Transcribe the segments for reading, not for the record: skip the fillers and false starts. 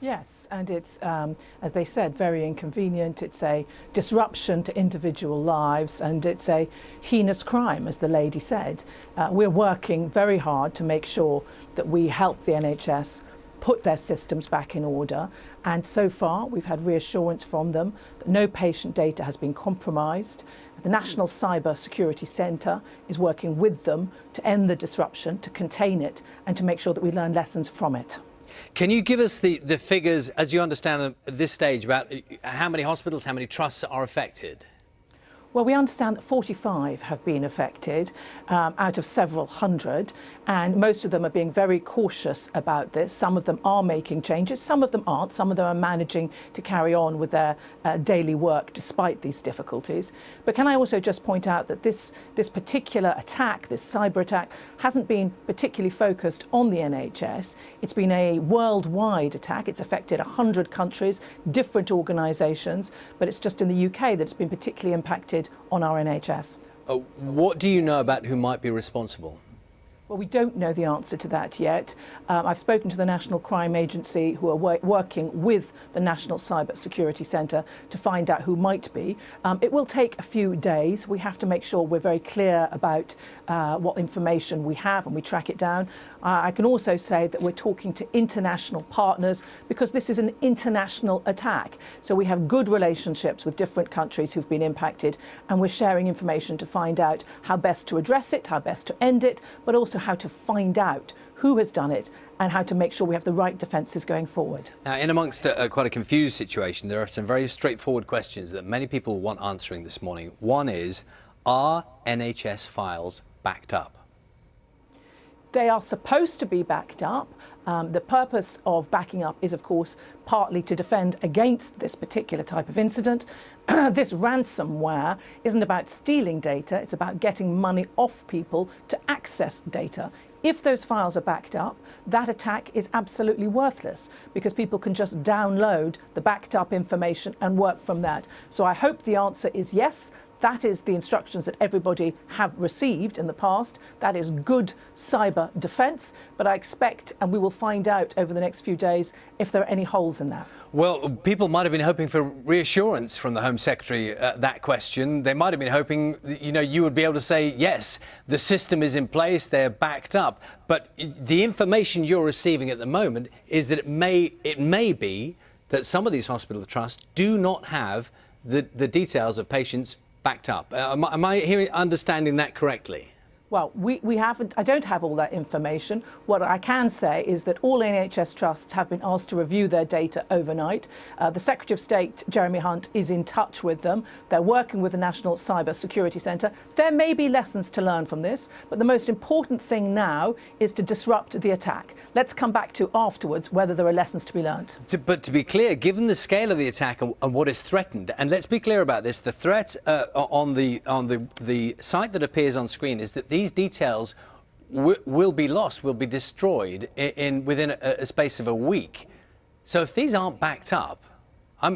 Yes, and it's, as they said, very inconvenient. It's a disruption to individual lives, and it's a heinous crime, as the lady said. We're working very hard to make sure that we help the NHS put their systems back in order, and so far we've had reassurance from them that no patient data has been compromised. The National Cyber Security Centre is working with them to end the disruption, to contain it, and to make sure that we learn lessons from it. Can you give us the figures, as you understand them at this stage, about how many hospitals, how many trusts are affected? Well, we understand that 45 have been affected out of several hundred, and most of them are being very cautious about this. Some of them are making changes, some of them aren't. Some of them are managing to carry on with their daily work despite these difficulties. But can I also just point out that this particular attack, this cyber attack, hasn't been particularly focused on the NHS. It's been a worldwide attack. It's affected 100 countries, different organisations, but it's just in the UK that it's been particularly impacted on our NHS. What do you know about who might be responsible? Well, we don't know the answer to that yet. I've spoken to the National Crime Agency, who are working with the National Cyber Security Centre to find out who might be. It will take a few days. We have to make sure we're very clear about what information we have and we track it down. I can also say that we're talking to international partners because this is an international attack. So we have good relationships with different countries who've been impacted, and we're sharing information to find out how best to address it, how best to end it, but also how to find out who has done it and how to make sure we have the right defences going forward. Now, in amongst quite a confused situation, there are some very straightforward questions that many people want answering this morning. One is, are NHS files backed up? They are supposed to be backed up. The purpose of backing up is, of course, partly to defend against this particular type of incident. This ransomware isn't about stealing data, it's about getting money off people to access data. If those files are backed up, that attack is absolutely worthless because people can just download the backed up information and work from that. So I hope the answer is yes. That is the instructions that everybody have received in the past. That is good cyber defence. But I expect, and we will find out over the next few days, if there are any holes in that. Well, people might have been hoping for reassurance from the Home Secretary that question. They might have been hoping, you would be able to say, yes, the system is in place, they're backed up. But the information you're receiving at the moment is that it may be that some of these hospital trusts do not have the details of patients backed up. Am I understanding that correctly? Well, we haven't. I don't have all that information. What I can say is that all NHS trusts have been asked to review their data overnight. The Secretary of State, Jeremy Hunt, is in touch with them. They're working with the National Cyber Security Centre. There may be lessons to learn from this, but the most important thing now is to disrupt the attack. Let's come back to afterwards whether there are lessons to be learned. But to be clear, given the scale of the attack and what is threatened, and let's be clear about this, the threat on the site that appears on screen is that these details will be lost, will be destroyed within a space of a week. So if these aren't backed up,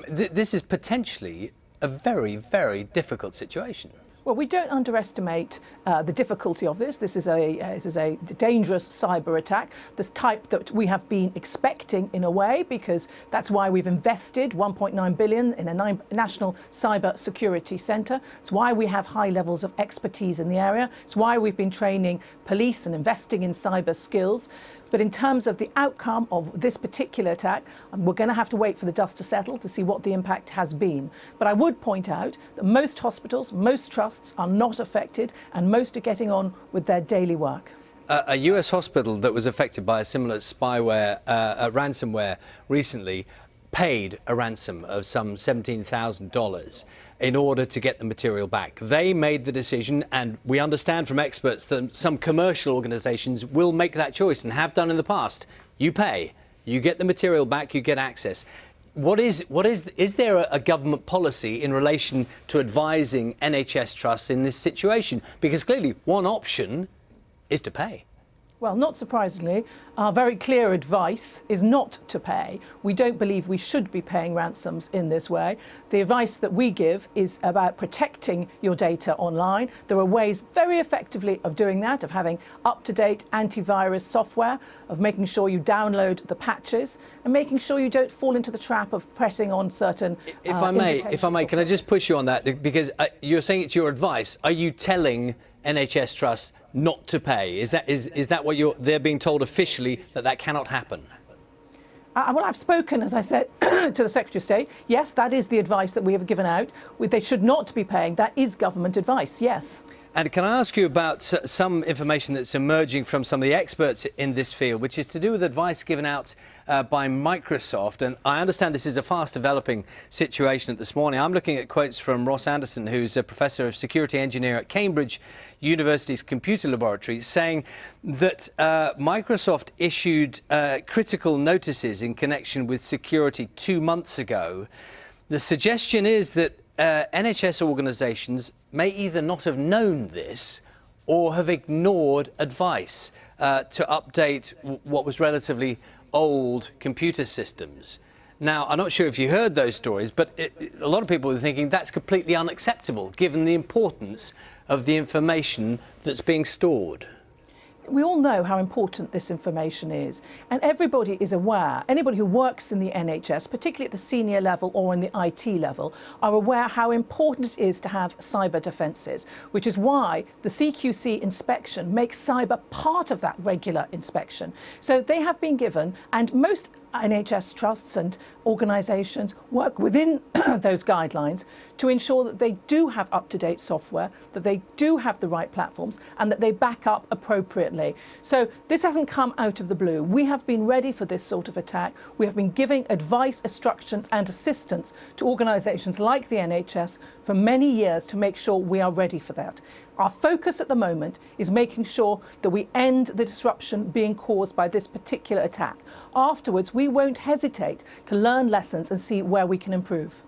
this is potentially a very, very difficult situation. Well, we don't underestimate the difficulty of this. This is a dangerous cyber attack, this type that we have been expecting in a way, because that's why we've invested $1.9 billion in a national cyber security centre. It's why we have high levels of expertise in the area. It's why we've been training police and investing in cyber skills. But in terms of the outcome of this particular attack, we're going to have to wait for the dust to settle to see what the impact has been. But I would point out that most hospitals, most trusts are not affected, and most are getting on with their daily work. A US hospital that was affected by a similar spyware, ransomware recently, paid a ransom of some $17,000 in order to get the material back. They made the decision, and we understand from experts that some commercial organisations will make that choice and have done in the past. You pay, you get the material back, you get access. Is there a government policy in relation to advising NHS trusts in this situation? Because clearly one option is to pay. Well, not surprisingly, our very clear advice is not to pay. We don't believe we should be paying ransoms in this way. The advice that we give is about protecting your data online. There are ways very effectively of doing that, of having up-to-date antivirus software, of making sure you download the patches, and making sure you don't fall into the trap of pressing on certain If I may, can I just push you on that? Because you're saying it's your advice. Are you telling NHS trusts not to pay? Is that what they're being told officially, that cannot happen? Well, I've spoken, as I said, to the Secretary of State. Yes, that is the advice that we have given out. They should not be paying. That is government advice, yes. And can I ask you about some information that's emerging from some of the experts in this field, which is to do with advice given out by Microsoft? And I understand this is a fast developing situation this morning. I'm looking at quotes from Ross Anderson, who's a professor of security engineer at Cambridge University's computer laboratory, saying that Microsoft issued critical notices in connection with security 2 months ago. The suggestion is that NHS organisations may either not have known this or have ignored advice to update what was relatively old computer systems. Now, I'm not sure if you heard those stories, but a lot of people are thinking that's completely unacceptable, given the importance of the information that's being stored. We all know how important this information is, and everybody is aware, anybody who works in the NHS, particularly at the senior level or in the IT level, are aware how important it is to have cyber defences, which is why the CQC inspection makes cyber part of that regular inspection. So they have been given, and most NHS trusts and organisations work within those guidelines to ensure that they do have up-to-date software, that they do have the right platforms, and that they back up appropriately. So this hasn't come out of the blue. We have been ready for this sort of attack. We have been giving advice, instructions and assistance to organisations like the NHS for many years to make sure we are ready for that. Our focus at the moment is making sure that we end the disruption being caused by this particular attack. Afterwards, we won't hesitate to learn lessons and see where we can improve.